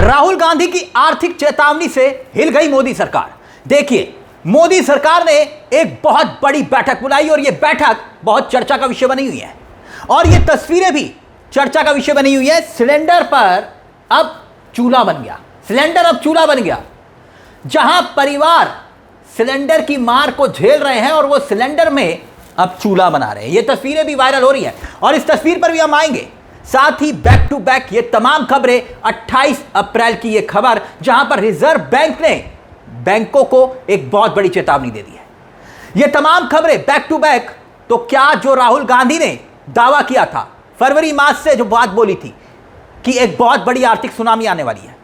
राहुल गांधी की आर्थिक चेतावनी से हिल गई मोदी सरकार। देखिए, मोदी सरकार ने एक बहुत बड़ी बैठक बुलाई और यह बैठक बहुत चर्चा का विषय बनी हुई है और ये तस्वीरें भी चर्चा का विषय बनी हुई है। सिलेंडर पर अब चूल्हा बन गया, सिलेंडर अब चूल्हा बन गया। जहां परिवार सिलेंडर की मार को झेल रहे हैं और वो सिलेंडर में अब चूल्हा बना रहे हैं। ये तस्वीरें भी वायरल हो रही है और इस तस्वीर पर भी हम आएंगे। साथ ही बैक टू बैक ये तमाम खबरें, 28 अप्रैल की ये खबर जहां पर रिजर्व बैंक ने बैंकों को एक बहुत बड़ी चेतावनी दे दी है। ये तमाम खबरें बैक टू बैक। तो क्या जो राहुल गांधी ने दावा किया था फरवरी मास से, जो बात बोली थी कि एक बहुत बड़ी आर्थिक सुनामी आने वाली है,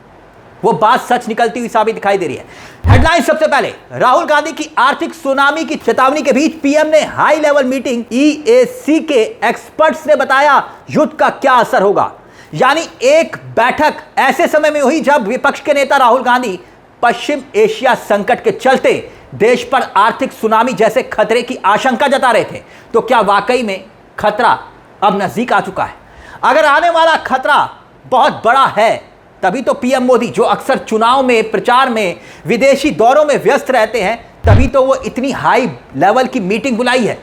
वो बात सच निकलती हुई साबित दिखाई दे रही है। हेडलाइन सबसे पहले, राहुल गांधी की आर्थिक सुनामी की चेतावनी के बीच पीएम ने हाई लेवल मीटिंग, ईएसी के एक्सपर्ट्स ने बताया युद्ध का क्या असर होगा। यानी एक बैठक ऐसे समय में हुई जब विपक्ष के नेता राहुल गांधी पश्चिम एशिया संकट के चलते देश पर आर्थिक सुनामी जैसे खतरे की आशंका जता रहे थे। तो क्या वाकई में खतरा अब नजदीक आ चुका है? अगर आने वाला खतरा बहुत बड़ा है, तभी तो पीएम मोदी, जो अक्सर चुनाव में, प्रचार में, विदेशी दौरों में व्यस्त रहते हैं, तभी तो वो इतनी हाई लेवल की मीटिंग बुलाई है।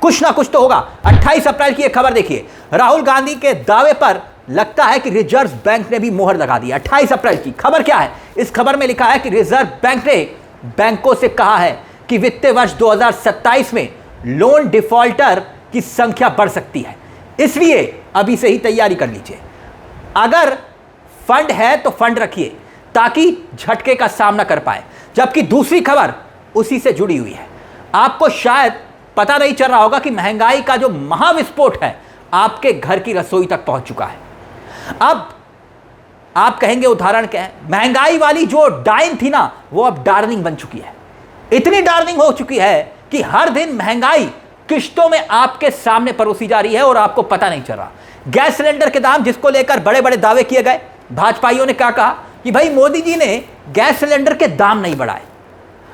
कुछ ना कुछ तो होगा। 28 अप्रैल की एक खबर देखिए, राहुल गांधी के दावे पर लगता है कि रिजर्व बैंक ने भी मोहर लगा दी। 28 अप्रैल की खबर क्या है? इस खबर में लिखा है कि रिजर्व बैंक ने बैंकों से कहा है कि वित्तीय वर्ष 2027 में लोन डिफॉल्टर की संख्या बढ़ सकती है, इसलिए अभी से ही तैयारी कर लीजिए। अगर फंड है तो फंड रखिए ताकि झटके का सामना कर पाए। जबकि दूसरी खबर उसी से जुड़ी हुई है। आपको शायद पता नहीं चल रहा होगा कि महंगाई का जो महाविस्फोट है आपके घर की रसोई तक पहुंच चुका है। अब आप कहेंगे उदाहरण क्या है? महंगाई वाली जो डाइन थी ना, वो अब डार्लिंग बन चुकी है। इतनी डार्लिंग हो चुकी है कि हर दिन महंगाई किश्तों में आपके सामने परोसी जा रही है और आपको पता नहीं चल रहा। गैस सिलेंडर के दाम, जिसको लेकर बड़े बड़े दावे किए गए, भाजपाइयों ने क्या कहा कि भाई मोदी जी ने गैस सिलेंडर के दाम नहीं बढ़ाए।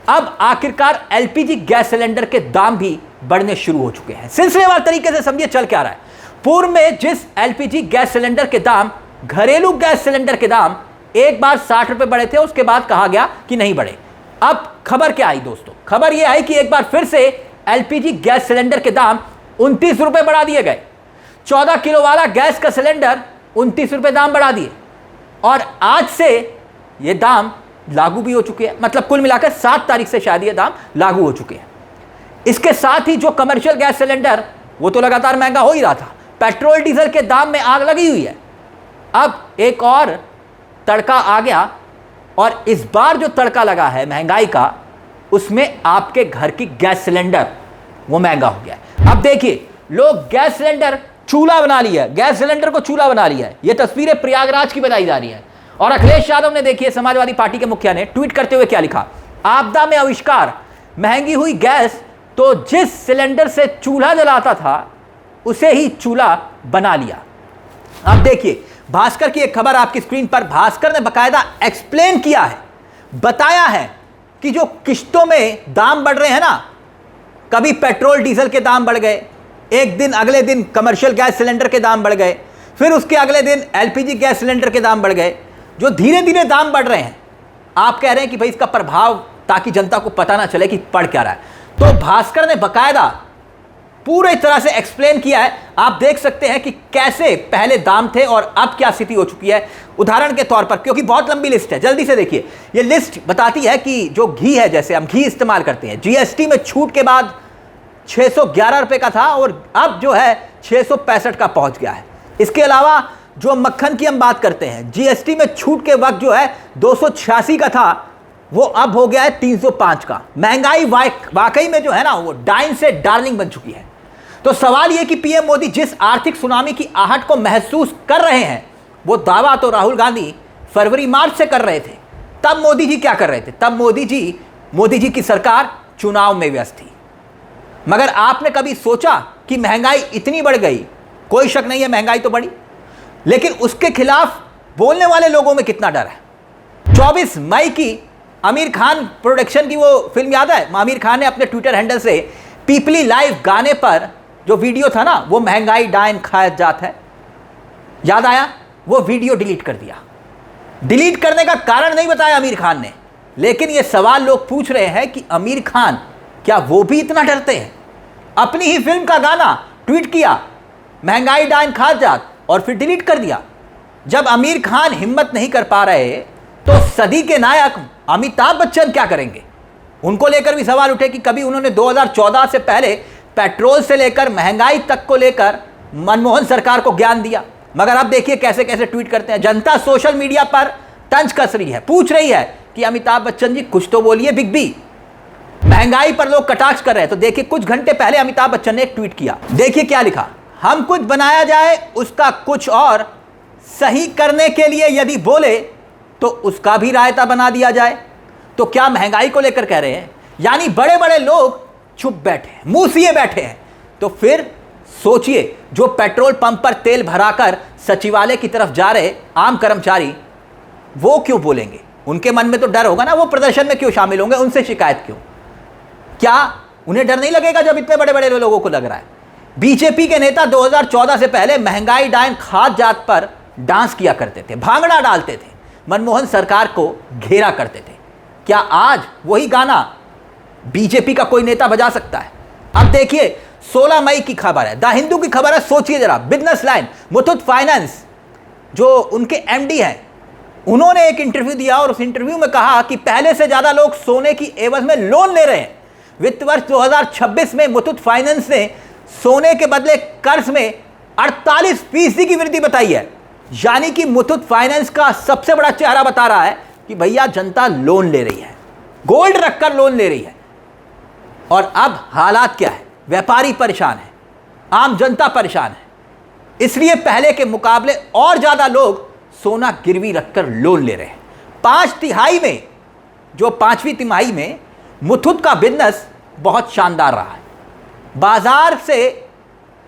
अब आखिरकार एलपीजी गैस सिलेंडर के दाम भी बढ़ने शुरू हो चुके हैं। सिलसिलेवार तरीके से समझिए चल क्या रहा है। पूर्व में जिस एलपीजी गैस सिलेंडर के दाम, घरेलू गैस सिलेंडर के दाम एक बार 60 रुपए बढ़े थे, उसके बाद कहा गया कि नहीं बढ़े। अब खबर क्या आई दोस्तों? खबर यह आई कि एक बार फिर से एलपीजी गैस सिलेंडर के दाम 29 रुपए बढ़ा दिए गए। 14 किलो वाला गैस का सिलेंडर 29 रुपए दाम बढ़ा दिए और आज से ये दाम लागू भी हो चुके हैं। मतलब कुल मिलाकर 7 तारीख से शायद ये दाम लागू हो चुके हैं। इसके साथ ही जो कमर्शियल गैस सिलेंडर, वो तो लगातार महंगा हो ही रहा था। पेट्रोल डीजल के दाम में आग लगी हुई है। अब एक और तड़का आ गया और इस बार जो तड़का लगा है महंगाई का, उसमें आपके घर की गैस सिलेंडर वो महंगा हो गया है। अब देखिए, लोग गैस सिलेंडर चूल्हा बना लिया है, गैस सिलेंडर को चूल्हा बना लिया है। ये तस्वीरें प्रयागराज की बनाई जा रही है। और अखिलेश यादव ने, देखिए, समाजवादी पार्टी के मुखिया ने ट्वीट करते हुए क्या लिखा? आपदा में आविष्कार, महंगी हुई गैस तो जिस सिलेंडर से चूल्हा जलाता था उसे ही चूल्हा बना लिया। अब देखिए, भास्कर की एक खबर आपकी स्क्रीन पर। भास्कर ने बकायदा एक्सप्लेन किया है, बताया है कि जो किश्तों में दाम बढ़ रहे हैं ना, कभी पेट्रोल डीजल के दाम बढ़ गए, एक दिन अगले दिन कमर्शियल गैस सिलेंडर के दाम बढ़ गए, फिर उसके अगले दिन एलपीजी गैस सिलेंडर के दाम बढ़ गए। जो धीरे धीरे दाम बढ़ रहे हैं, आप कह रहे हैं कि भाई इसका प्रभाव, ताकि जनता को पता ना चले कि पड़ क्या रहा है। तो भास्कर ने बकायदा पूरी तरह से एक्सप्लेन किया है। आप देख सकते हैं कि कैसे पहले दाम थे और अब क्या स्थिति हो चुकी है। उदाहरण के तौर पर, क्योंकि बहुत लंबी लिस्ट है, जल्दी से देखिए। ये लिस्ट बताती है कि जो घी है, जैसे हम घी इस्तेमाल करते हैं, जीएसटी में छूट के बाद 611 रुपए का था और अब जो है 665 का पहुंच गया है। इसके अलावा जो मक्खन की हम बात करते हैं, जीएसटी में छूट के वक्त जो है 286 का था, वो अब हो गया है 305 का। महंगाई वाकई में जो है ना, वो डाइन से डार्लिंग बन चुकी है। तो सवाल यह कि पीएम मोदी जिस आर्थिक सुनामी की आहट को महसूस कर रहे हैं, वो दावा तो राहुल गांधी फरवरी मार्च से कर रहे थे। तब मोदी जी क्या कर रहे थे? तब मोदी जी की सरकार चुनाव में व्यस्त थी। मगर आपने कभी सोचा कि महंगाई इतनी बढ़ गई? कोई शक नहीं है, महंगाई तो बढ़ी, लेकिन उसके खिलाफ बोलने वाले लोगों में कितना डर है। 24 मई की आमिर खान प्रोडक्शन की वो फिल्म याद है? आमिर खान ने अपने ट्विटर हैंडल से पीपली लाइव गाने पर जो वीडियो था ना, वो महंगाई डाइन खाया जात है, याद आया? वो वीडियो डिलीट कर दिया। डिलीट करने का कारण नहीं बताया आमिर खान ने, लेकिन यह सवाल लोग पूछ रहे हैं कि आमिर खान क्या वो भी इतना डरते हैं? अपनी ही फिल्म का गाना ट्वीट किया, महंगाई डाइन खा जात, और फिर डिलीट कर दिया। जब आमिर खान हिम्मत नहीं कर पा रहे तो सदी के नायक अमिताभ बच्चन क्या करेंगे? उनको लेकर भी सवाल उठे कि कभी उन्होंने 2014 से पहले पेट्रोल से लेकर महंगाई तक को लेकर मनमोहन सरकार को ज्ञान दिया, मगर अब देखिए कैसे कैसे ट्वीट करते हैं। जनता सोशल मीडिया पर तंज कस रही है, पूछ रही है कि अमिताभ बच्चन जी कुछ तो बोलिए, बिग बी। महंगाई पर लोग कटाक्ष कर रहे हैं, तो देखिए कुछ घंटे पहले अमिताभ बच्चन ने एक ट्वीट किया, देखिए क्या लिखा, हम कुछ बनाया जाए उसका कुछ और सही करने के लिए यदि बोले तो उसका भी रायता बना दिया जाए। तो क्या महंगाई को लेकर कह रहे हैं? यानी बड़े बड़े लोग चुप बैठे हैं, मुंह सिए बैठे हैं। तो फिर सोचिए, जो पेट्रोल पंप पर तेल भराकर सचिवालय की तरफ जा रहे आम कर्मचारी, वो क्यों बोलेंगे? उनके मन में तो डर होगा ना, वो प्रदर्शन में क्यों शामिल होंगे? उनसे शिकायत क्यों? क्या उन्हें डर नहीं लगेगा जब इतने बड़े बड़े लोगों को लग रहा है? बीजेपी के नेता 2014 से पहले महंगाई डाइन खाद जात पर डांस किया करते थे, भांगड़ा डालते थे, मनमोहन सरकार को घेरा करते थे। क्या आज वही गाना बीजेपी का कोई नेता बजा सकता है? अब देखिए 16 मई की खबर है, द हिंदू की खबर है, सोचिए जरा। बिजनेस लाइन, मुथूट फाइनेंस जो उनके एमडी हैं, उन्होंने एक इंटरव्यू दिया और उस इंटरव्यू में कहा कि पहले से ज्यादा लोग सोने की एवज में लोन ले रहे हैं। वित्त वर्ष 2026 में मुथूट फाइनेंस ने सोने के बदले कर्ज में 48% की वृद्धि बताई है। यानी कि मुथूट फाइनेंस का सबसे बड़ा चेहरा बता रहा है कि भैया जनता लोन ले रही है, गोल्ड रखकर लोन ले रही है। और अब हालात क्या है? व्यापारी परेशान है, आम जनता परेशान है, इसलिए पहले के मुकाबले और ज्यादा लोग सोना गिरवी रखकर लोन ले रहे हैं। 5/3 में, जो 5वीं तिमाही में मुथूट का बिजनेस बहुत शानदार रहा है। बाजार से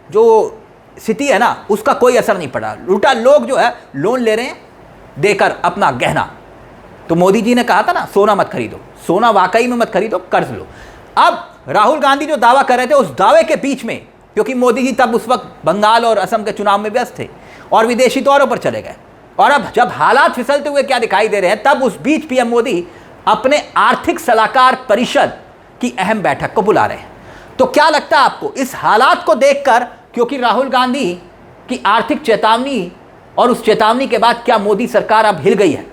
जो स्थिति है ना, उसका कोई असर नहीं पड़ा। उल्टा लोग जो है लोन ले रहे हैं देकर अपना गहना। तो मोदी जी ने कहा था ना, सोना मत खरीदो, सोना वाकई में मत खरीदो, कर्ज लो। अब राहुल गांधी जो दावा कर रहे थे, उस दावे के बीच में, क्योंकि मोदी जी तब उस वक्त बंगाल और असम के चुनाव में व्यस्त थे और विदेशी दौरों पर चले गए, और अब जब हालात फिसलते हुए क्या दिखाई दे रहे हैं, तब उस बीच पीएम मोदी अपने आर्थिक सलाहकार परिषद की अहम बैठक को बुला रहे हैं। तो क्या लगता है आपको इस हालात को देखकर, क्योंकि राहुल गांधी की आर्थिक चेतावनी और उस चेतावनी के बाद क्या मोदी सरकार अब हिल गई है,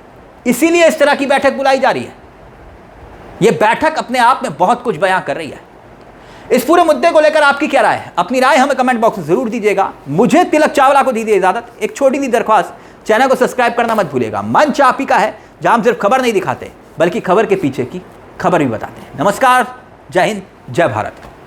इसीलिए इस तरह की बैठक बुलाई जा रही है? यह बैठक अपने आप में बहुत कुछ बयां कर रही है। इस पूरे मुद्दे को लेकर आपकी क्या राय है? अपनी राय हमें कमेंट बॉक्स में जरूर दीजिएगा। मुझे तिलक चावला को दीजिए इजाजत। एक छोटी सी दरख्वास्त, चैनल को सब्सक्राइब करना मत भूलिएगा। मंच आप ही का है, जहां हम सिर्फ खबर नहीं दिखाते बल्कि खबर के पीछे की खबर भी बताते हैं। नमस्कार, जय हिंद, जय भारत।